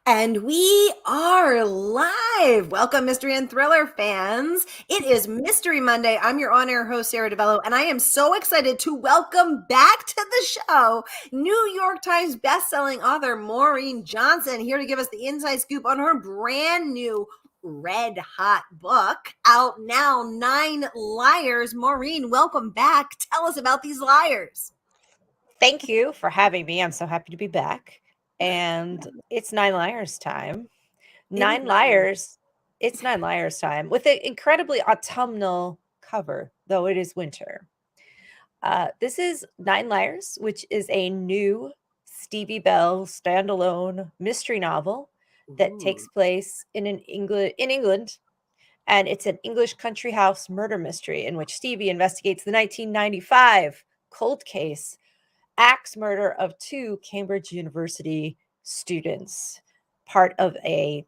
And we are live. Welcome, mystery and thriller fans. It is Mystery Monday. I'm your on-air host, Sara DiVello, and I am so excited to welcome back to the show New York Times bestselling author Maureen Johnson, here to give us the inside scoop on her brand new red hot book out now, 9 Liars. Maureen, welcome back. Tell us about these liars. Thank you for having me. I'm so happy to be back. And it's 9 Liars time. Nine Liars. It's 9 Liars time with an incredibly autumnal cover, though it is winter. This is 9 Liars, which is a new Stevie Bell standalone mystery novel that takes place in England, and it's an English country house murder mystery in which Stevie investigates the 1995 cold case axe murder of 2 Cambridge University students, part of a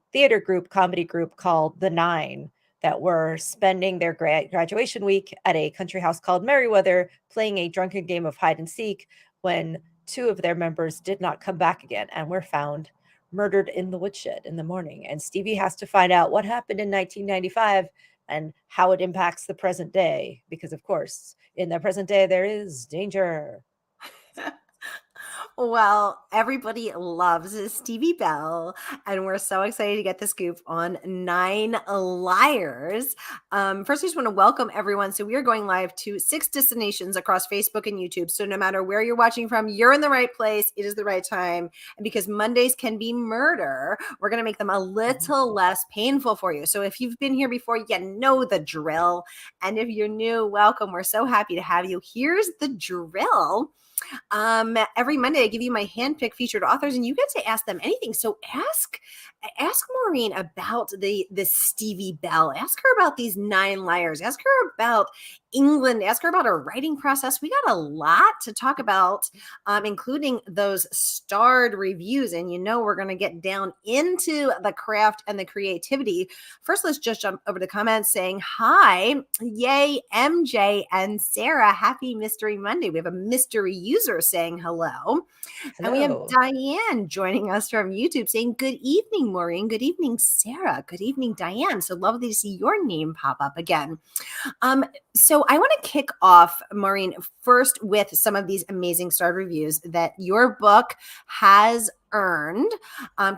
comedy group called The Nine, that were spending their graduation week at a country house called Merriweather, playing a drunken game of hide and seek when 2 of their members did not come back again and were found murdered in the woodshed in the morning. And Stevie has to find out what happened in 1995 and how it impacts the present day, because of course, in the present day, there is danger. Well, everybody loves Stevie Bell, and we're so excited to get the scoop on 9 Liars. First, I just want to welcome everyone. So we are going live to 6 destinations across Facebook and YouTube. So no matter where you're watching from, you're in the right place. It is the right time. And because Mondays can be murder, we're going to make them a little less painful for you. So if you've been here before, you know the drill. And if you're new, welcome. We're so happy to have you. Here's the drill. Every Monday I give you my handpicked featured authors, and you get to ask them anything. So ask Maureen about the Stevie Bell. Ask her about these 9 Liars. Ask her about England. Ask her about her writing process. We got a lot to talk about, including those starred reviews. And we're going to get down into the craft and the creativity. First, let's just jump over to comments saying hi. Yay, MJ and Sara. Happy Mystery Monday. We have a mystery user saying hello. And we have Diane joining us from YouTube saying, good evening, Maureen. Good evening, Sara. Good evening, Diane. So lovely to see your name pop up again. So I want to kick off, Maureen, first with some of these amazing starred reviews that your book has earned.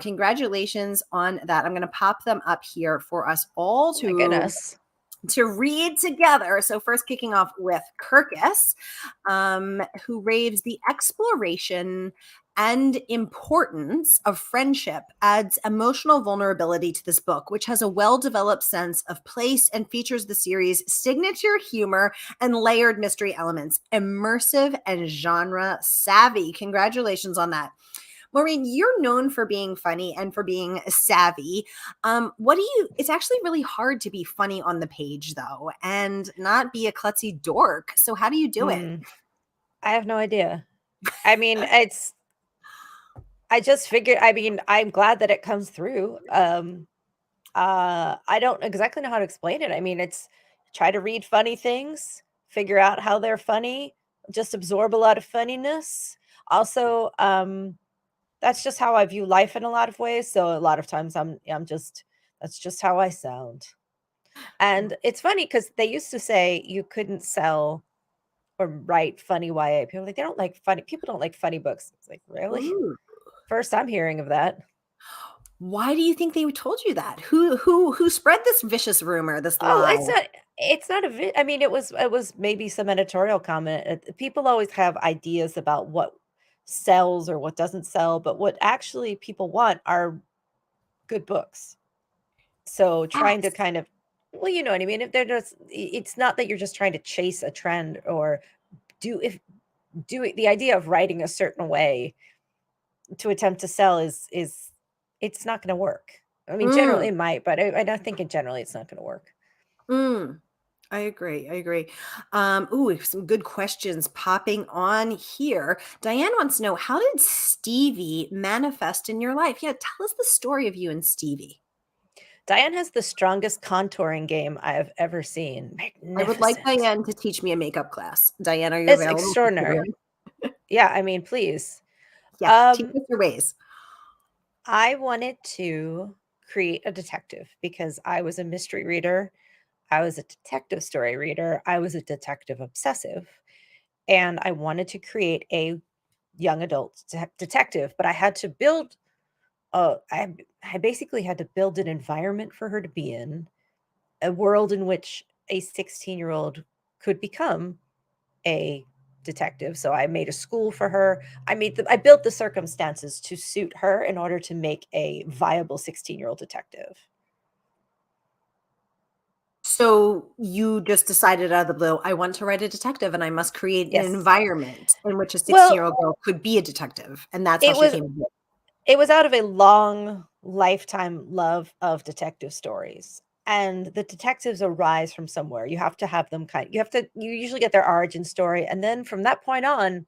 Congratulations on that. I'm going to pop them up here for us all to read together. So first kicking off with Kirkus, who raves the exploration and importance of friendship adds emotional vulnerability to this book, which has a well-developed sense of place and features the series' signature humor and layered mystery elements, immersive and genre savvy. Congratulations on that. Maureen, you're known for being funny and for being savvy. It's actually really hard to be funny on the page, though, and not be a klutzy dork. So how do you do it? I have no idea. I mean, I just figured, I'm glad that it comes through. I don't exactly know how to explain it. I mean, it's try to read funny things, figure out how they're funny, just absorb a lot of funniness. Also, that's just how I view life in a lot of ways. So a lot of times that's just how I sound. And it's funny because they used to say you couldn't sell or write funny YA. People they don't like funny. People don't like funny books. It's like, really? Ooh. First I'm hearing of that. Why do you think they told you that? Who spread this vicious rumor, this lie? It's not I mean, it was maybe some editorial comment. People always have ideas about what sells or what doesn't sell, but what actually people want are good books. So trying to kind of, well, you know what I mean? If they're just, it's not that you're just trying to chase a trend or the idea of writing a certain way to attempt to sell is it's not going to work. I mean, generally it might, but I don't think in generally it's not going to work. I agree. Some good questions popping on here. Diane wants to know, how did Stevie manifest in your life? Yeah, tell us the story of you and Stevie. Diane has the strongest contouring game I've ever seen. I would like Diane to teach me a makeup class. Diane, are you available? It's extraordinary. Yeah, I mean, please. Yeah, teach us your ways. I wanted to create a detective because I was a mystery reader. I was a detective story reader. I was a detective obsessive. And I wanted to create a young adult detective, but I had to build I basically had to build an environment for her to be in, a world in which a 16-year-old could become a detective. So I made a school for her. I built the circumstances to suit her in order to make a viable 16-year-old detective. So you just decided out of the blue, I want to write a detective and I must create an Yes. environment in which a Well, 16-year-old girl could be a detective. And that's how it she was came to be. it was out of a long lifetime love of detective stories. And the detectives arise from somewhere. You have to have them you usually get their origin story. And then from that point on,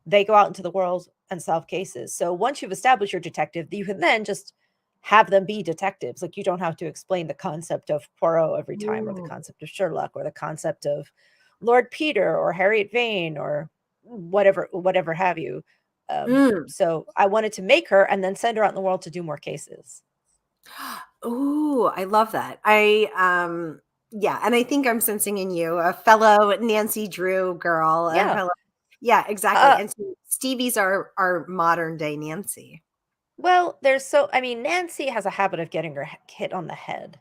they go out into the world and solve cases. So once you've established your detective, you can then just have them be detectives. Like you don't have to explain the concept of Poirot every time, or the Ooh. concept of Sherlock, or the concept of Lord Peter, or Harriet Vane, or whatever have you. Mm. So I wanted to make her and then send her out in the world to do more cases. Ooh, I love that. Yeah, and I think I'm sensing in you a fellow Nancy Drew girl, a Yeah. fellow. Yeah, exactly. Uh, And so Stevie's our modern day Nancy. well, Nancy has a habit of getting her hit on the head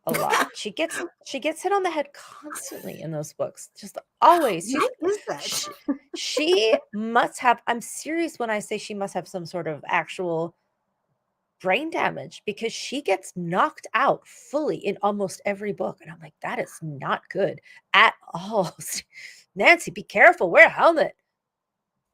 a lot. She gets hit on the head constantly in those books. Just always. Why is that? She, she must have, I'm serious when I say she must have some sort of actual brain damage, because she gets knocked out fully in almost every book. And I'm like, that is not good at all. Nancy, be careful, wear a helmet.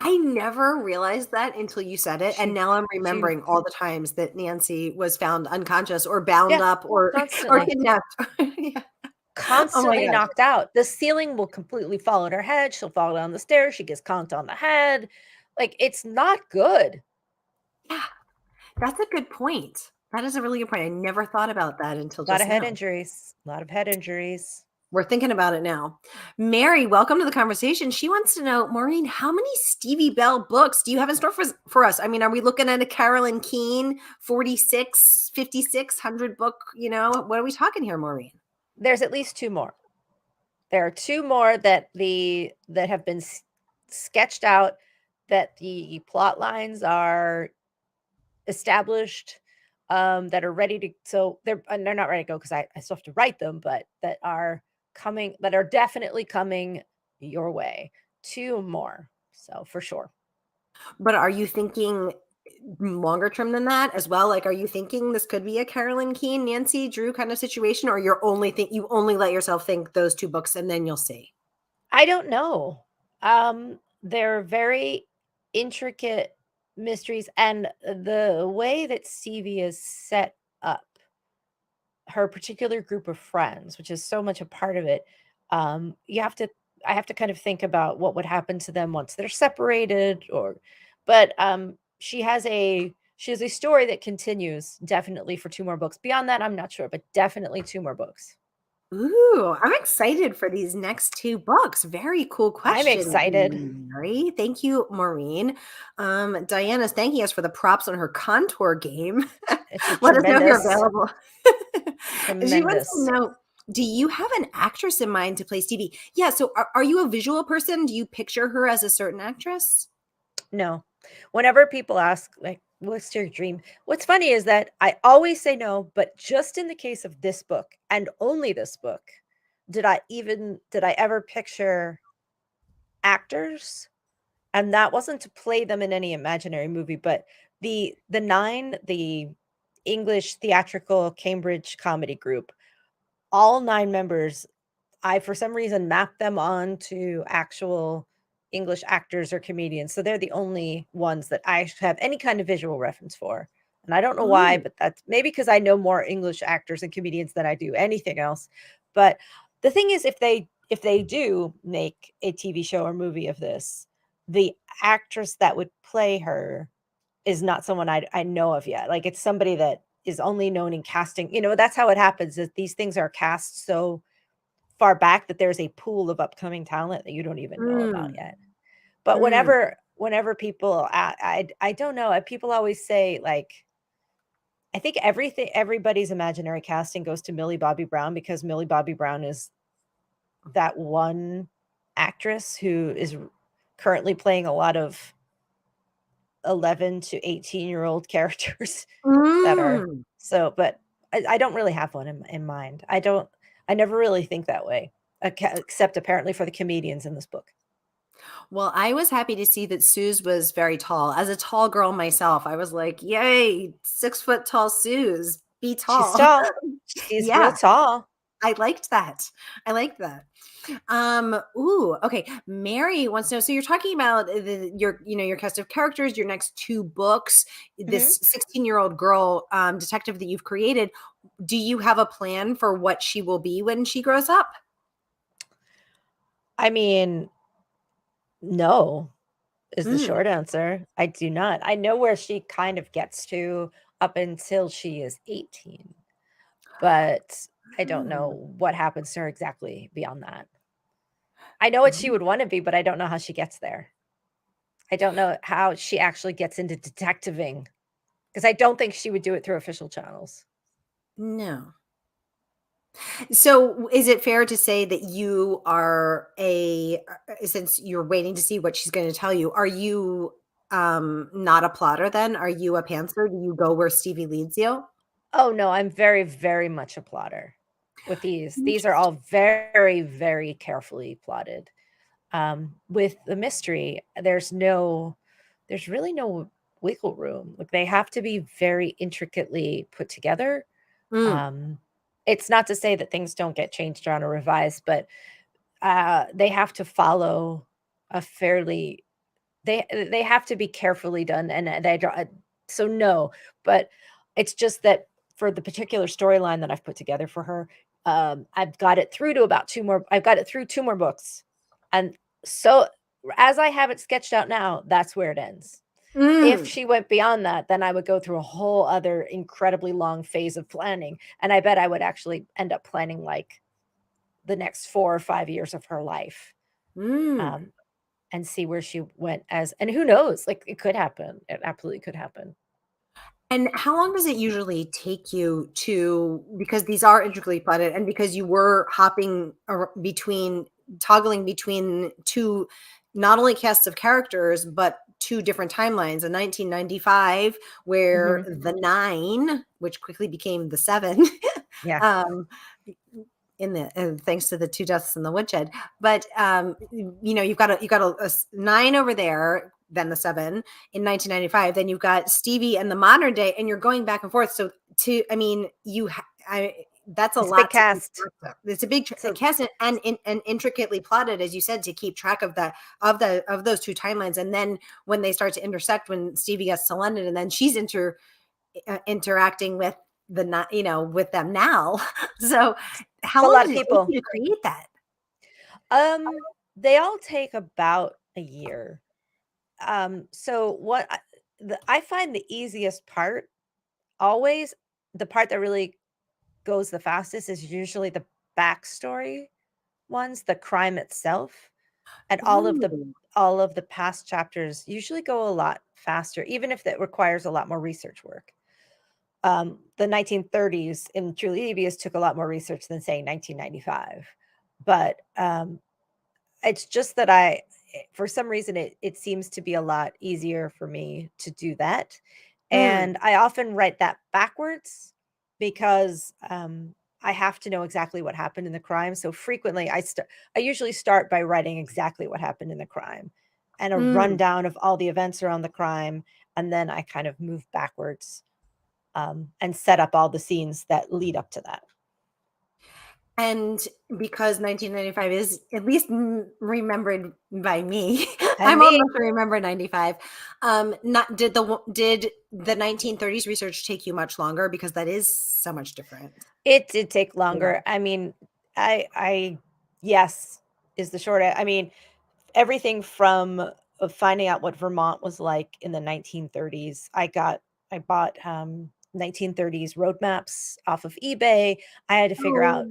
I never realized that until you said it, and She now I'm she remembering all the times that Nancy was found unconscious or bound Yeah, up or or constantly. kidnapped. Yeah. Oh my Constantly gosh. knocked out. The ceiling will completely fall on her head. She'll fall down the stairs. She gets conked on the head. Like, it's not good. Yeah, that's a good point. That is a really good point. I never thought about that until A lot just of head now. injuries. A lot of head injuries. We're thinking about it now. Mary, welcome to the conversation. She wants to know, Maureen, how many Stevie Bell books do you have in store for us? I mean, are we looking at a Carolyn Keane 46, 5600 book? What are we talking here, Maureen? There's at least 2 more. There are 2 more that have been sketched out, that the plot lines are established, that are ready to, so they're not ready to go because I still have to write them, but that are definitely coming your way. 2 more. So for sure. But are you thinking longer term than that as well? Like, are you thinking this could be a Carolyn Keane, Nancy Drew kind of situation, or you only let yourself think those 2 books and then you'll see? I don't know. They're very intricate mysteries, and the way that Stevie is set up, her particular group of friends, which is so much a part of it, you have to I have to kind of think about what would happen to them once they're separated, but she has a story that continues definitely for 2 more books. Beyond that, I'm not sure, but definitely 2 more books. Ooh, I'm excited for these next 2 books. Very cool I'm question, excited. Mary. Thank you, Maureen. Diana's thanking us for the props on her contour game. It's a Let us know if you're tremendous, available. She wants to tremendous. know, do you have an actress in mind to play Stevie? Yeah, so are you a visual person? Do you picture her as a certain actress? No. Whenever people ask, like, "What's your dream?" What's funny is that I always say no, but just in the case of this book, and only this book, did I ever picture actors, and that wasn't to play them in any imaginary movie, but the English theatrical Cambridge comedy group, all 9 members, I, for some reason, mapped them onto actual English actors or comedians, so they're the only ones that I have any kind of visual reference for, and I don't know why, Ooh. but that's maybe because I know more English actors and comedians than I do anything else. But the thing is, if they do make a TV show or movie of this, the actress that would play her is not someone I know of yet. Like, it's somebody that is only known in casting. That's how it happens, is these things are cast so far back that there's a pool of upcoming talent that you don't even know about Mm, yet. But mm. whenever people, I don't know, people always say, like, I think everybody's imaginary casting goes to Millie Bobby Brown because Millie Bobby Brown is that one actress who is currently playing a lot of 11 to 18-year-old characters that are Mm. so, but I don't really have one in mind. I never really think that way, except apparently for the comedians in this book. Well, I was happy to see that Suze was very tall. As a tall girl myself, I was like, yay, 6 foot tall Suze, be She's tall. tall. She's real Yeah, tall. I liked that. I liked that. Ooh, okay. Mary wants to know. So you're talking about your cast of characters, your next 2 books, Mhm. this 16-year-old girl detective that you've created. Do you have a plan for what she will be when she grows up? I mean, no is the Mm. short answer. I do not. I know where she kind of gets to up until she is 18, but I don't Mm. know what happens to her exactly beyond that. I know what she would wanna be, but I don't know how she gets there. I don't know how she actually gets into detectiving because I don't think she would do it through official channels. No. So, is it fair to say that you are since you're waiting to see what she's going to tell you, are you not a plotter then? Are you a pantser? Do you go where Stevie leads you? Oh, no, I'm very, very much a plotter with these. These are all Interesting. very, very carefully plotted. With the mystery, there's really no wiggle room. Like, they have to be very intricately put together. Mm, Um, it's not to say that things don't get changed around or revised, but, they have to follow a fairly they have to be carefully done, and, they don't so no, but it's just that for the particular storyline that I've put together for her, I've got it through 2 more books, and so as I have it sketched out now, that's where it ends. If mm, she went beyond that, then I would go through a whole other incredibly long phase of planning, and I bet I would actually end up planning, like, the next 4 or 5 years of her life, mm. um, and see where she went as and who knows? Like, it could happen. It absolutely could happen. And how long does it usually take you to, because these are intricately plotted and because you were toggling between two, not only casts of characters, but 2 different timelines, a 1995 where Mhm. the 9, which quickly became the 7, Yeah. um, thanks to the 2 deaths in the woodshed. But you've got a 9 over there, then the 7 in 1995. Then you've got Stevie and the modern day, and you're going back and forth. So I mean, that's a It's a big lot to keep cast. track of. It's a big So cast and intricately plotted, as you said, to keep track of those 2 timelines. And then when they start to intersect, when Stevie gets to London, and then she's interacting with with them now. So it's how a long lot did of it take people. you to create that? They all take about a year. So I find the easiest part always the part that really goes the fastest is usually the backstory ones, the crime itself, and Ooh. all of the past chapters usually go a lot faster, even if that requires a lot more research work. The 1930s in Truly Devious took a lot more research than say 1995, but it's just that for some reason, it seems to be a lot easier for me to do that, Mm, and I often write that backwards because, I have to know exactly what happened in the crime, so frequently, I usually start by writing exactly what happened in the crime and a mm. rundown of all the events around the crime, and then I kind of move backwards, and set up all the scenes that lead up to that. And because 1995 is at least remembered by me, And I'm old me, enough to remember 95. Not did the 1930s research take you much longer, because that is so much different. it did take Yeah. longer. I mean, I yes, is the I mean, everything from, finding out what Vermont was like in the 1930s. I bought, 1930s road maps off of eBay. I had to figure Oh, out,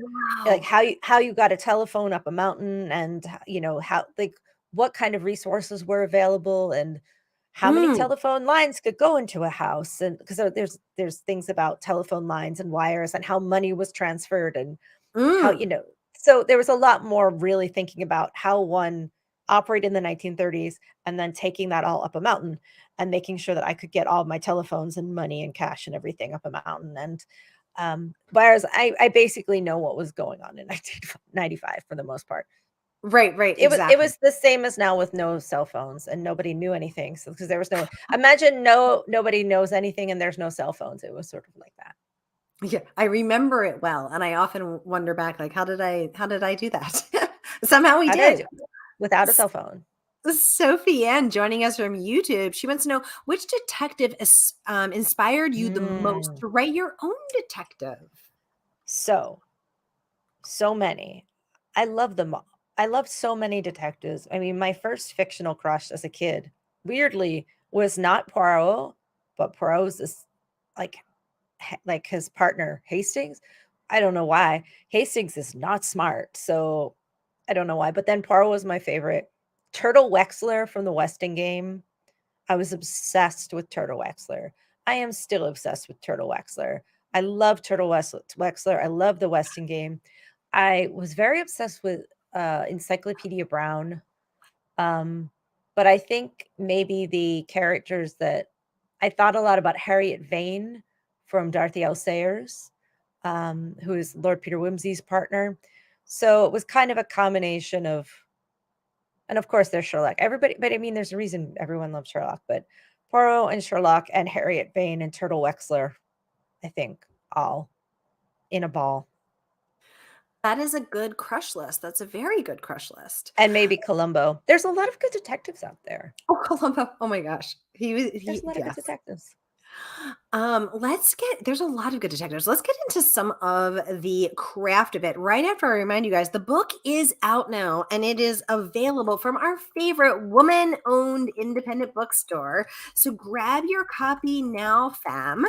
like, wow. how you got a telephone up a mountain and, how like, what kind of resources were available and how many telephone lines could go into a house, and because there's things about telephone lines and wires and how money was transferred and how, Mm. so there was a lot more really thinking about how one operated in the 1930s and then taking that all up a mountain and making sure that I could get all my telephones and money and cash and everything up a mountain. And whereas I basically know what was going on in 1995 for the most part. Right, It exactly. was the same as now with no cell phones and nobody knew anything. So because there was no, imagine nobody knows anything and there's no cell phones. It was sort of like that. Yeah, I remember it well, and I often wonder back, like, how did I do that? Somehow we How did I did. do it without a S cell phone? Sophie Ann joining us from YouTube. She wants to know which detective inspired you the most Mm. to write your own detective? So many. I love them all. I love so many detectives. I mean, my first fictional crush as a kid, weirdly, was not Poirot, but Poirot's this like like his partner Hastings. I don't know why. Hastings is not smart, so I don't know why. But then Poirot was my favorite. Turtle Wexler from the Westing game. I was obsessed with Turtle Wexler. I am still obsessed with Turtle Wexler. I love Wexler. I love the Westing game. I was very obsessed with Encyclopedia Brown. Um, but I think maybe the characters that I thought a lot about Harriet Vane from Dorothy L. Sayers, who is Lord Peter Wimsey's partner. So it was kind of a combination of, and of course there's Sherlock. Everybody, but I mean, there's a reason everyone loves Sherlock, but Poirot and Sherlock and Harriet Vane and Turtle Wexler, I think, all in a ball. That is a good crush list. That's a very good crush list. And maybe Columbo. There's a lot of good detectives out there. Oh, Columbo. Oh my gosh. There's a lot of good Yes. detectives. There's a lot of good detectives. Let's get into some of the craft of it. Right after I remind you guys, the book is out now and it is available from our favorite woman-owned independent bookstore. So grab your copy now, fam,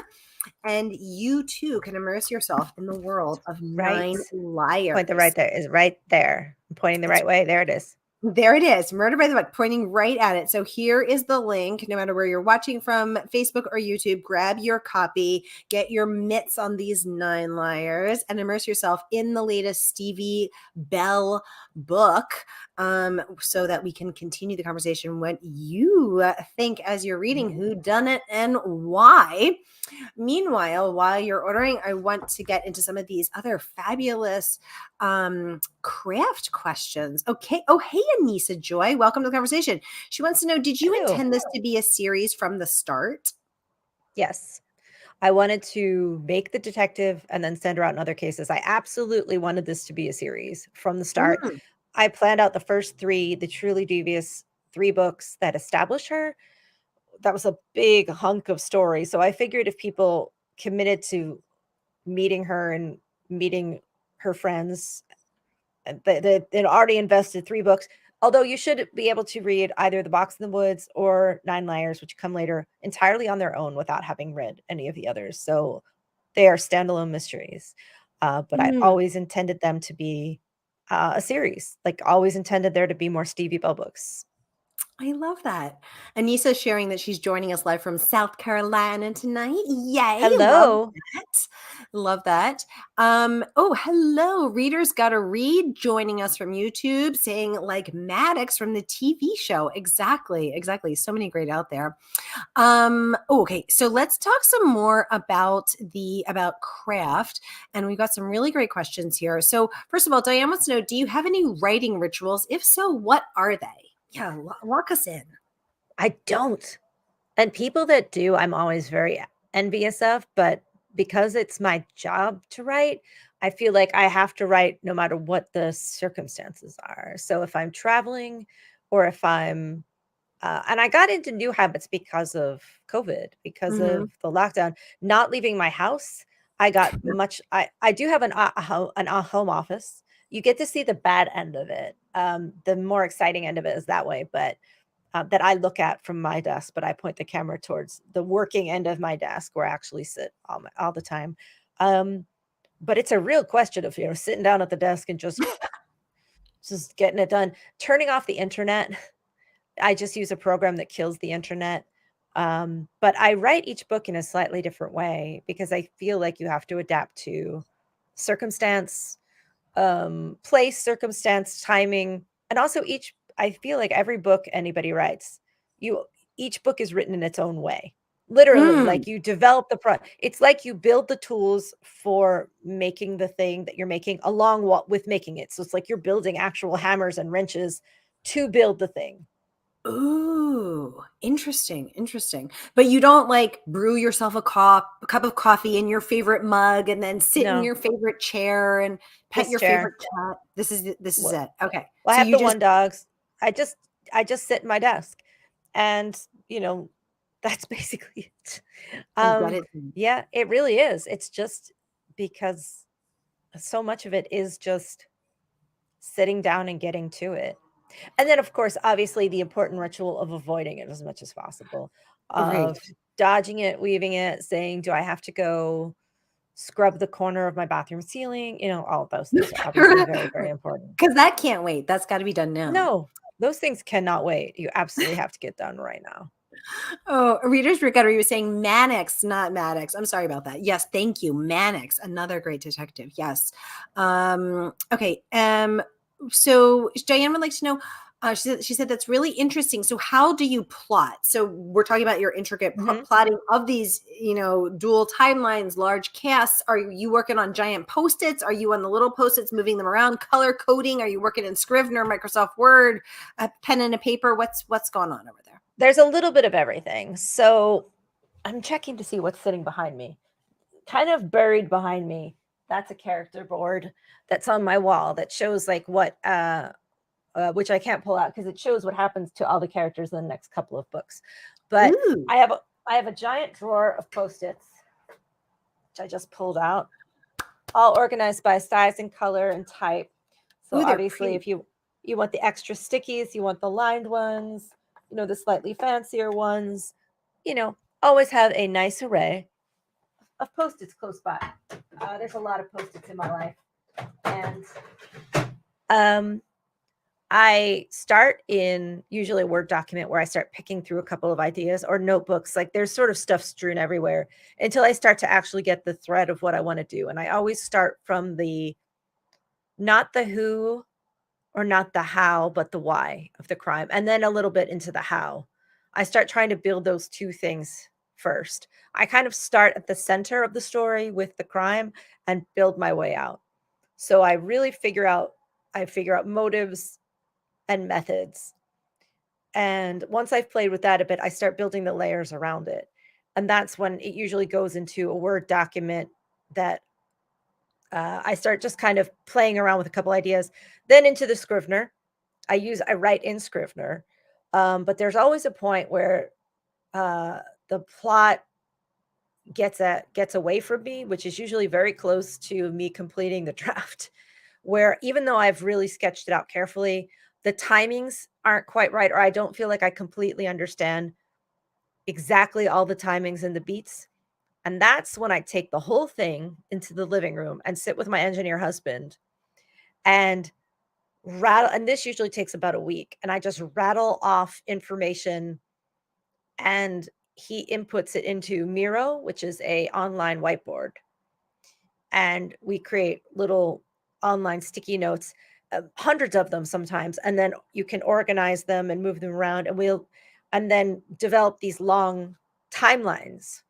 and you too can immerse yourself in the world of Right. Nine Point the Liars. right there is right there. I'm pointing the right way. There it is. There it is, Murder by the Book, pointing right at it. So here is the link. No matter where you're watching from, Facebook or YouTube, grab your copy, get your mitts on these Nine Liars, and immerse yourself in the latest Stevie Bell book, so that we can continue the conversation. What you think as you're reading, who done it and why. Meanwhile, while you're ordering, I want to get into some of these other fabulous craft questions. Okay. Oh, hey, Anissa Joy. Welcome to the conversation. She wants to know, did you Hello. intend this to be a series from the start? Yes. I wanted to make the detective and then send her out in other cases. I absolutely wanted this to be a series from the start. Mm, I planned out the first three, the truly devious 3 books that establish her. That was a big hunk of story. So I figured if people committed to meeting her and meeting her friends, they'd already invested 3 books. Although you should be able to read either The Box in the Woods or Nine Liars, which come later, entirely on their own without having read any of the others. So they are standalone mysteries. But I mm. always intended them to be a series. Like always intended there to be more Stevie Bell books. I love that. Anissa sharing that she's joining us live from South Carolina tonight. Yay. Love Hello. that. Love that. Oh, hello. Readers Gotta Read joining us from YouTube, saying like Maddox from the TV show. Exactly. So many great out there. Okay, so let's talk some more about craft. And we've got some really great questions here. So first of all, Diane wants to know, do you have any writing rituals? If so, what are they? Yeah, walk us in. I don't. And people that do, I'm always very envious of, but because it's my job to write, I feel like I have to write no matter what the circumstances are. So if I'm traveling or if I'm and I got into new habits because of COVID, because Mhm. of the lockdown, not leaving my house. I got much. I do have an home office. You get to see the bad end of it. The more exciting end of it is that way, but that I look at from my desk. But I point the camera towards the working end of my desk, where I actually sit all the time. Um, but it's a real question of sitting down at the desk and just getting it done. Turning off the internet. I just use a program that kills the internet. But I write each book in a slightly different way because I feel like you have to adapt to circumstance, place, circumstance, timing, and also I feel like every book anybody writes, each book is written in its own way. Literally, like you develop it's like you build the tools for making the thing that you're making along with making it. So it's like you're building actual hammers and wrenches to build the thing. Ooh, interesting. But you don't like brew yourself a cup of coffee in your favorite mug and then sit in No, your favorite chair and pet this your chair. favorite cat. This is Well, it. Okay. I So have you the just one dogs. I just I just sit in my desk, and that's basically it. get it. Yeah, it really is. It's just because so much of it is just sitting down and getting to it. And then, of course, obviously, the important ritual of avoiding it as much as possible, Right. of dodging it, weaving it, saying, "Do I have to go scrub the corner of my bathroom ceiling?" All of those things are obviously very, very important. Because that can't wait. That's got to be done now. No, those things cannot wait. You absolutely have to get done right now. Oh, Reader's Brigade was saying Mannix, not Maddox. I'm sorry about that. Yes, thank you. Mannix, another great detective. Yes. Okay. So Diane would like to know, she said that's really interesting. So how do you plot? So we're talking about your intricate Mhm. plotting of these, dual timelines, large casts. Are you working on giant Post-its? Are you on the little Post-its, moving them around, color coding? Are you working in Scrivener, Microsoft Word, a pen and a paper? What's going on over there? There's a little bit of everything. So I'm checking to see what's sitting behind me. Kind of buried behind me, that's a character board that's on my wall that shows like what which I can't pull out because it shows what happens to all the characters in the next couple of books. But Ooh. I have a giant drawer of Post-its, which I just pulled out, all organized by size and color and type. So Ooh, they're obviously, pretty. if you want the extra stickies, you want the lined ones, the slightly fancier ones, always have a nice array of Post-its close by. There's a lot of Post-its in my life, and I start in usually a Word document where I start picking through a couple of ideas, or notebooks. Like there's sort of stuff strewn everywhere until I start to actually get the thread of what I want to do. And I always start from not the who or not the how, but the why of the crime, and then a little bit into the how. I start trying to build those two things first. I kind of start at the center of the story with the crime and build my way out. So I figure out motives and methods. And once I've played with that a bit, I start building the layers around it. And that's when it usually goes into a Word document that I start just kind of playing around with a couple ideas, then into the Scrivener. I write in Scrivener, but there's always a point where the plot gets away from me, which is usually very close to me completing the draft, where even though I've really sketched it out carefully, the timings aren't quite right, or I don't feel like I completely understand exactly all the timings and the beats. And that's when I take the whole thing into the living room and sit with my engineer husband and rattle. And this usually takes about a week. And I just rattle off information, and he inputs it into Miro, which is a online whiteboard. And we create little online sticky notes, hundreds of them sometimes, and then you can organize them and move them around, and then develop these long timelines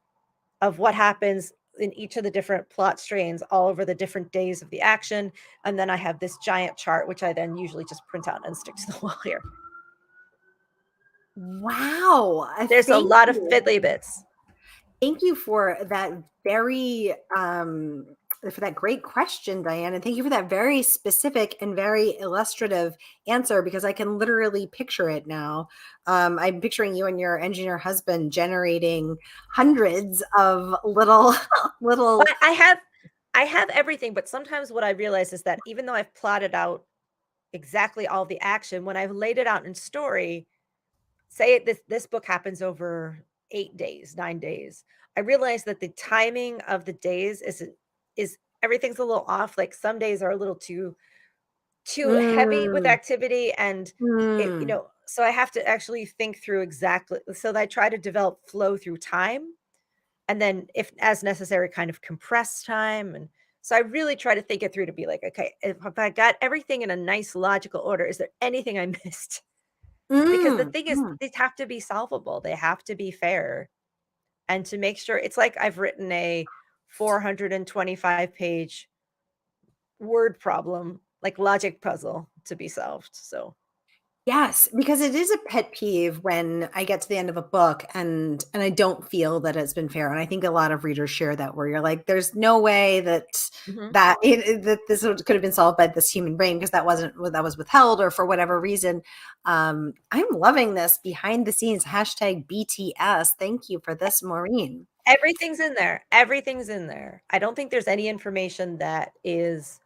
of what happens in each of the different plot strains all over the different days of the action. And then I have this giant chart, which I then usually just print out and stick to the wall here. Wow. There's a lot of fiddly bits. Thank you for that for that great question, Diane. And thank you for that very specific and very illustrative answer, because I can literally picture it now. I'm picturing you and your engineer husband generating hundreds of little. Well, I have everything, but sometimes what I realize is that even though I've plotted out exactly all the action, when I've laid it out in story, say this book happens over 8 days, 9 days. I realize that the timing of the days is everything's a little off. Like some days are a little too heavy with Mm, activity, and mm. so I have to actually think through exactly. So I try to develop flow through time, and then if as necessary, kind of compress time. And so I really try to think it through to be like, okay, if I got everything in a nice logical order, is there anything I missed? Because the Mm, thing is, mm. they have to be solvable. They have to be fair. And to make sure it's like I've written a 425-page word problem, like logic puzzle to be solved. So, Yes, because it is a pet peeve when I get to the end of a book and I don't feel that it's been fair. And I think a lot of readers share that, where you're like, there's no way that mhm. that this could have been solved by this human brain, because that wasn't that was withheld, or for whatever reason. I'm loving this behind the scenes hashtag BTS. Thank you for this, Maureen. Everything's in there. Everything's in there. I don't think there's any information that is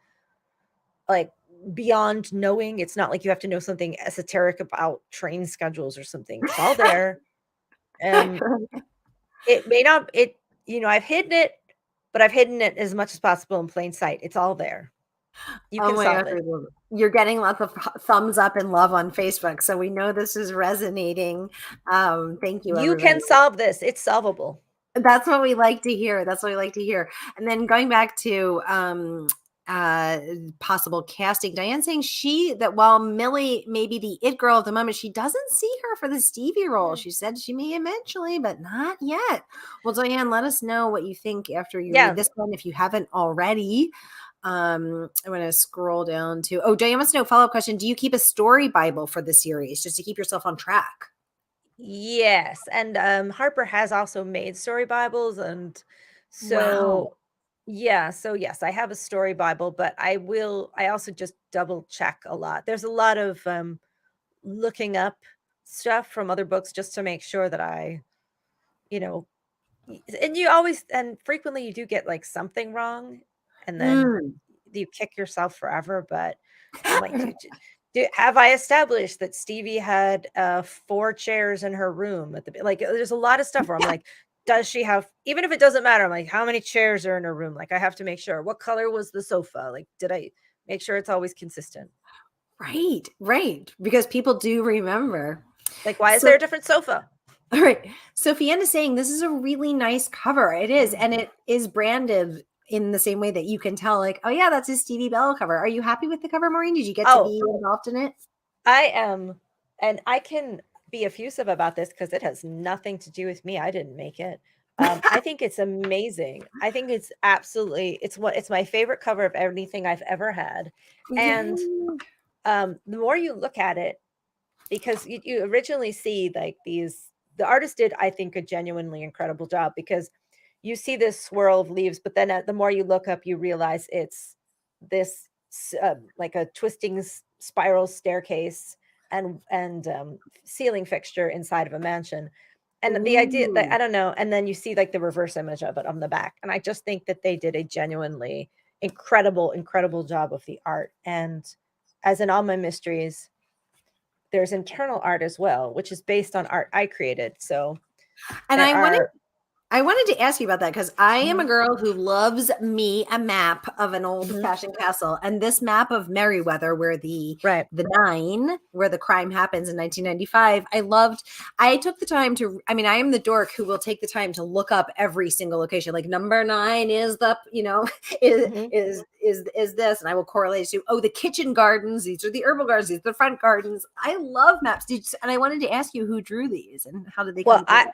like beyond knowing. It's not like you have to know something esoteric about train schedules or something. It's all there. Um, it may not, I've hidden it, but I've hidden it as much as possible in plain sight. It's all there. You Oh can my solve gosh, I it. love it. You're getting lots of thumbs up and love on Facebook, so we know this is resonating. Thank you, You everybody. can solve this. It's solvable. That's what we like to hear. That's what we like to hear. And then going back to uh possible casting, Diane saying that while Millie may be the it girl at the moment, she doesn't see her for the Stevie role. Mm. She said she may eventually, but not yet. Well, Diane, let us know what you think after you read Yeah. this one, if you haven't already. I'm going to scroll down to, oh, Diane wants to know, follow-up question, do you keep a story Bible for the series just to keep yourself on track? Yes, and, Harper has also made story Bibles, and Wow. so yeah, so yes, I have a story Bible, but I also just double check a lot. There's a lot of, looking up stuff from other books just to make sure that you know and frequently you do get, like, something wrong, and then Mm. you kick yourself forever. But I'm like, have I established that Stevie had 4 chairs in her room at like, there's a lot of stuff where I'm like, does she have, even if it doesn't matter, I'm like, how many chairs are in her room? Like, I have to make sure. What color was the sofa? Like, did I make sure it's always consistent? Right, right, because people do remember. Like, why is So, there a different sofa? all right. So Fiona is saying this is a really nice cover. It is, Mm. and it is branded in the same way that you can tell, like, oh yeah, that's a Stevie Bell cover. Are you happy with the cover, Maureen? Did you get to Oh, be involved in it? I am, and I can be effusive about this because it has nothing to do with me. I didn't make it. I think it's amazing. I think it's absolutely, it's my favorite cover of anything I've ever had. And Yay. the more you look at it, because you originally see like the artist did, I think, a genuinely incredible job, because you see this swirl of leaves, but then the more you look up, you realize it's this like a twisting spiral staircase and ceiling fixture inside of a mansion. And the idea that, Ooh. I don't know, and then you see like the reverse image of it on the back. And I just think that they did a genuinely incredible job of the art. And as in all my mysteries, there's internal art as well, which is based on art I created. So And there are. I wanted to ask you about that, because I am a Mhm, girl who loves me a map of an old mhm, fashioned castle. And this map of Merryweather, where right. the nine, where the crime happens in 1995, I loved. I took the time to, I mean, I am the dork who will take the time to look up every single location. Like number 9 is the, is Mhm. is this, and I will correlate to, oh, the kitchen gardens. These are the herbal gardens. These are the front gardens. I love maps. And I wanted to ask you, who drew these and how did they Well, come together?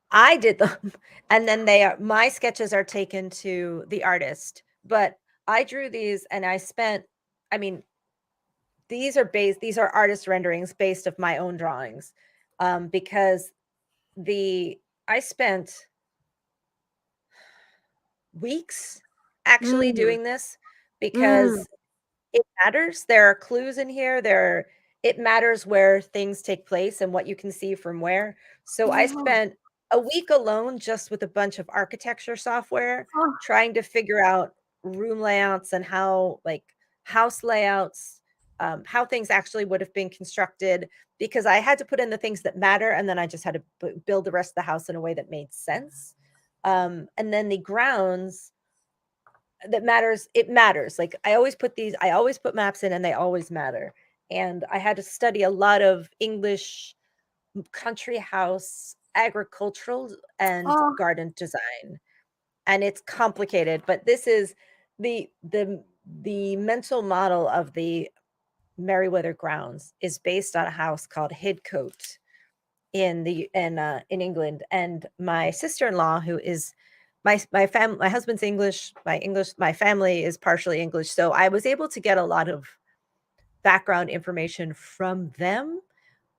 I did them, and then my sketches are taken to the artist, but I drew these and I mean, these are artist renderings based of my own drawings, because I spent weeks actually Mm, doing this, mm. because it matters. There are clues in here. It matters where things take place and what you can see from where. So I Yeah. spent a week alone just with a bunch of architecture software Oh, trying to figure out room layouts and how, like, house layouts, how things actually would have been constructed, because I had to put in the things that matter, and then I just had to build the rest of the house in a way that made sense. And then the grounds, it matters. Like, I always put maps in, and they always matter. and I had to study a lot of English country house, agricultural, and Oh, garden design. And it's complicated, but this is the mental model of the Merriweather grounds is based on a house called Hidcote in England. And my sister-in-law, who is my husband's English, my family is partially English, so I was able to get a lot of background information from them.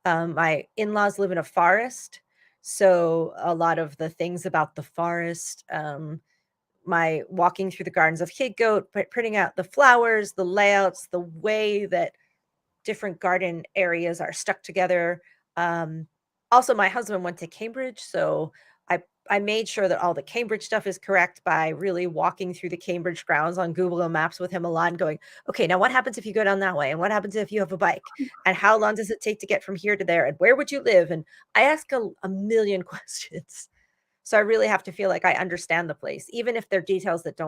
My in-laws live in a forest, so a lot of the things about the forest, my walking through the gardens of Hidcote, printing out the flowers, the layouts, the way that different garden areas are stuck together. Um, Also, my husband went to Cambridge, so I made sure that all the Cambridge stuff is correct by really walking through the Cambridge grounds on Google Maps with him a lot and going, okay, now what happens if you go down that way? And what happens if you have a bike? And how long does it take to get from here to there? And where would you live? And I ask a million questions. So I really have to feel like I understand the place, even if they're details that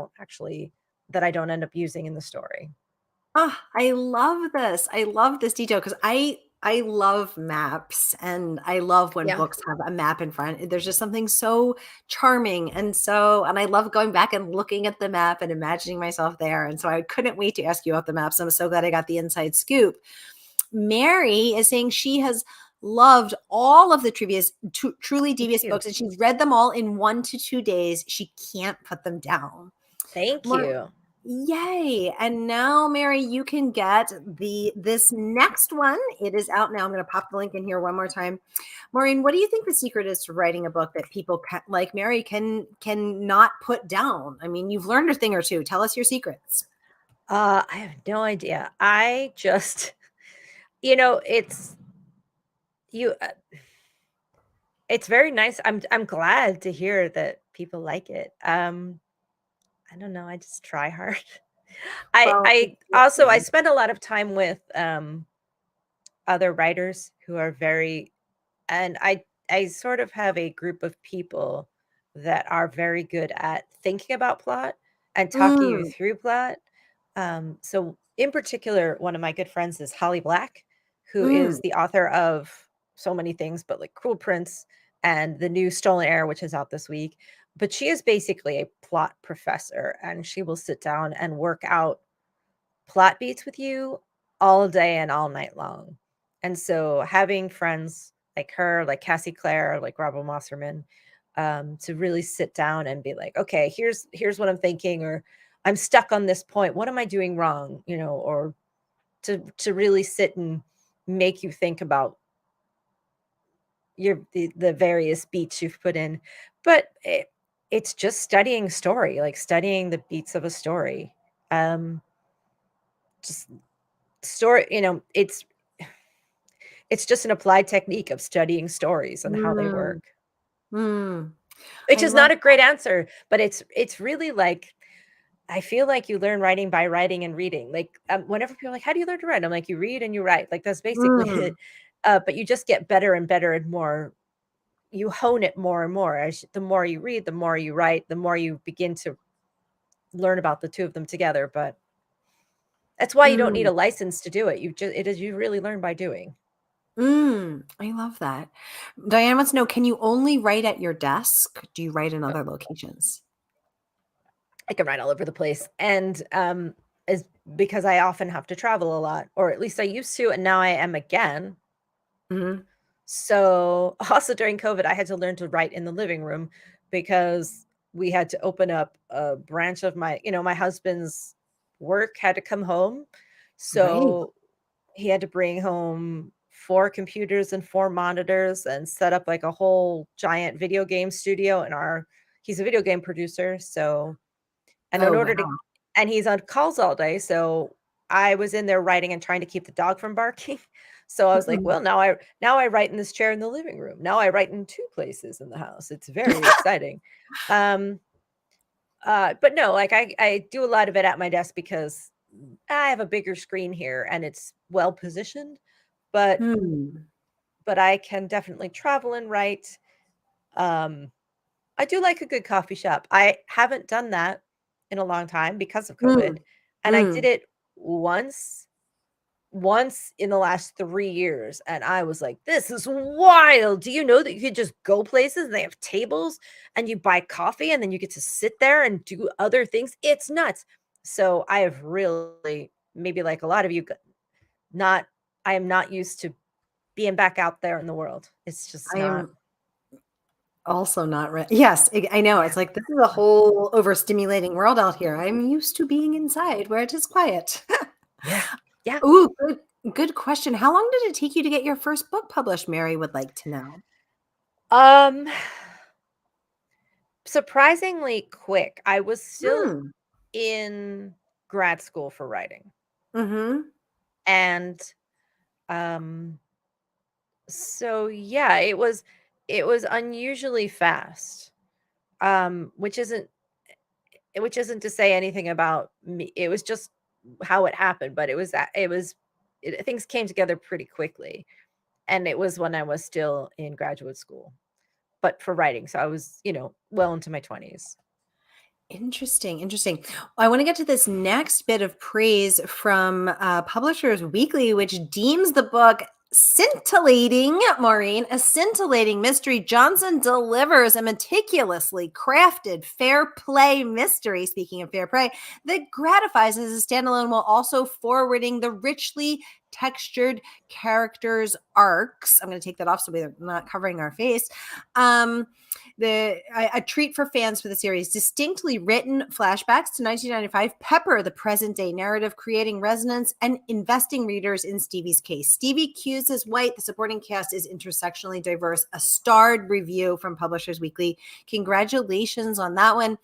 I don't end up using in the story. I love this. I love this detail because I love maps and I love when Yeah. books have a map in front. There's just something so charming and I love going back and looking at the map and imagining myself there. And so I couldn't wait to ask you about the maps. I'm so glad I got the inside scoop. Mary is saying she has loved all of the truly Thank devious you. books and she's read them all in 1 to 2 days. She can't put them down. Thank Mar- you. Yay. And now, Mary, you can get this next one. It is out now. I'm going to pop the link in here one more time. Maureen, what do you think the secret is to writing a book that people like Mary can not put down? I mean, you've learned a thing or two. Tell us your secrets. I have no idea. I just, you know, you. It's very nice. I'm glad to hear that people like it. I don't know. I just try hard. Well, I spend a lot of time with other writers who are very, and I sort of have a group of people that are very good at thinking about plot and talking you mm, through plot. So in particular, one of my good friends is Holly Black, who mm, is the author of so many things, but like Cruel Prince and the new Stolen Heir, which is out this week. But she is basically a plot professor, and she will sit down and work out plot beats with you all day and all night long. And so having friends like her, like Cassie Clare, like Robin Wasserman, to really sit down and be like, okay, here's what I'm thinking, or I'm stuck on this point. What am I doing wrong? Or to really sit and make you think about the various beats you've put in. But it's just studying story, like studying the beats of a story. Just story, it's just an applied technique of studying stories and how they mm, work. mm. Which I is love not a great answer, but it's really like I feel like you learn writing by writing and reading. Like, whenever people are like, "How do you learn to write?" I'm like, "You read and you write." Like, that's basically mm, it. But you just get better and better and more you hone it more and more as the more you read, the more you write, the more you begin to learn about the two of them together. But that's why you don't need mm, a license to do it. You really learn by doing. I love that. Diane wants to know, can you only write at your desk? Do you write in other locations? I can write all over the place. And is because I often have to travel a lot, or at least I used to, and now I am again. Mhm. So also during COVID, I had to learn to write in the living room because we had to open up a branch of my husband's work had to come home. Right. So he had to bring home 4 computers and 4 monitors and set up like a whole giant video game studio in our he's a video game producer. So and in Oh, order to wow. and he's on calls all day, so I was in there writing and trying to keep the dog from barking. So I was like, Mhm. "Well, now I write in this chair in the living room. Now I write in 2 places in the house." It's very exciting. Um, but no, like I do a lot of it at my desk because I have a bigger screen here and it's well positioned, but Hmm. I can definitely travel and write. Um, I do like a good coffee shop. I haven't done that in a long time because of COVID, Mm. and I did Mm. it once once in the last 3 years, and I was like, "This is wild. Do you know that you could just go places and they have tables and you buy coffee and then you get to sit there and do other things? It's nuts." So, I have really, maybe like a lot of you, not I am not used to being back out there in the world. It's just I not. am also not ready. Yes, I know. It's like this is a whole overstimulating world out here. I'm used to being inside where it is quiet. Yeah. Yeah. Ooh, good question. How long did it take you to get your first book published? Mary would like to know. Um, Surprisingly quick. I was still Hmm. in grad school for writing. Mm-hmm. And um so yeah, it was unusually fast. Which isn't to say anything about me. It was just how it happened, but things came together pretty quickly. And it was when I was still in graduate school, but for writing. So I was, well into my 20s. Interesting, interesting. I want to get to this next bit of praise from Publishers Weekly, which deems the book scintillating, Maureen, a scintillating mystery. Johnson delivers a meticulously crafted fair play mystery, speaking of fair play, that gratifies as a standalone while also forwarding the richly textured characters' arcs. I'm going to take that off so we're not covering our face. A treat for fans for the series. Distinctly written flashbacks to 1995 pepper the present day narrative, creating resonance and investing readers in Stevie's case. Stevie Q's is white. The supporting cast is intersectionally diverse. A starred review from Publishers Weekly. Congratulations on that one.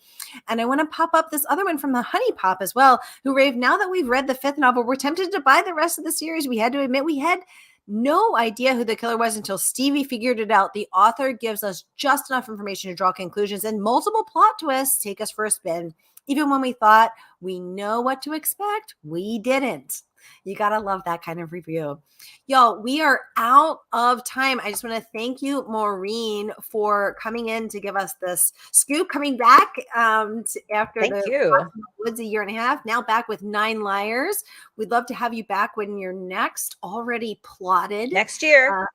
And I want to pop up this other one from the Honey Pop as well, who raved, now that we've read the 5th novel, we're tempted to buy the rest of the series. We had to admit we had no idea who the killer was until Stevie figured it out. The author gives us just enough information to draw conclusions, and multiple plot twists take us for a spin. Even when we thought we know what to expect, we didn't. You got to love that kind of review. Y'all, we are out of time. I just want to thank you, Maureen, for coming in to give us this scoop, coming back after Thank the you. Woods a year and a half, now back with 9 Liars. We'd love to have you back when your next already plotted Next year.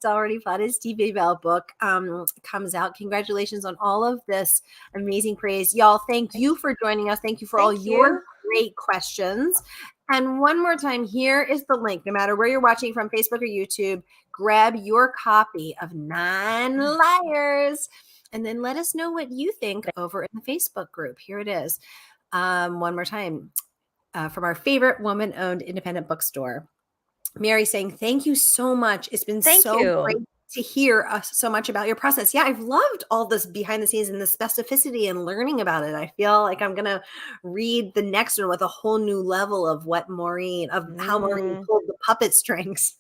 already plotted Stevie Bell book comes out. Congratulations on all of this amazing praise. Y'all, thank you for joining us. Thank you for all Thank your you. great questions. And one more time, here is the link. No matter where you're watching from, Facebook or YouTube, grab your copy of 9 Liars. And then let us know what you think over in the Facebook group. Here it is. One more time, from our favorite woman-owned independent bookstore. Mary saying, thank you so much. It's been Thank so you. great to hear so much about your process. Yeah, I've loved all this behind the scenes and the specificity and learning about it. I feel like I'm going to read the next one with a whole new level of how Maureen pulled the puppet strings.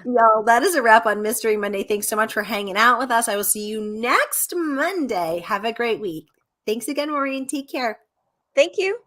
Y'all, that is a wrap on Mystery Monday. Thanks so much for hanging out with us. I will see you next Monday. Have a great week. Thanks again, Maureen. Take care. Thank you.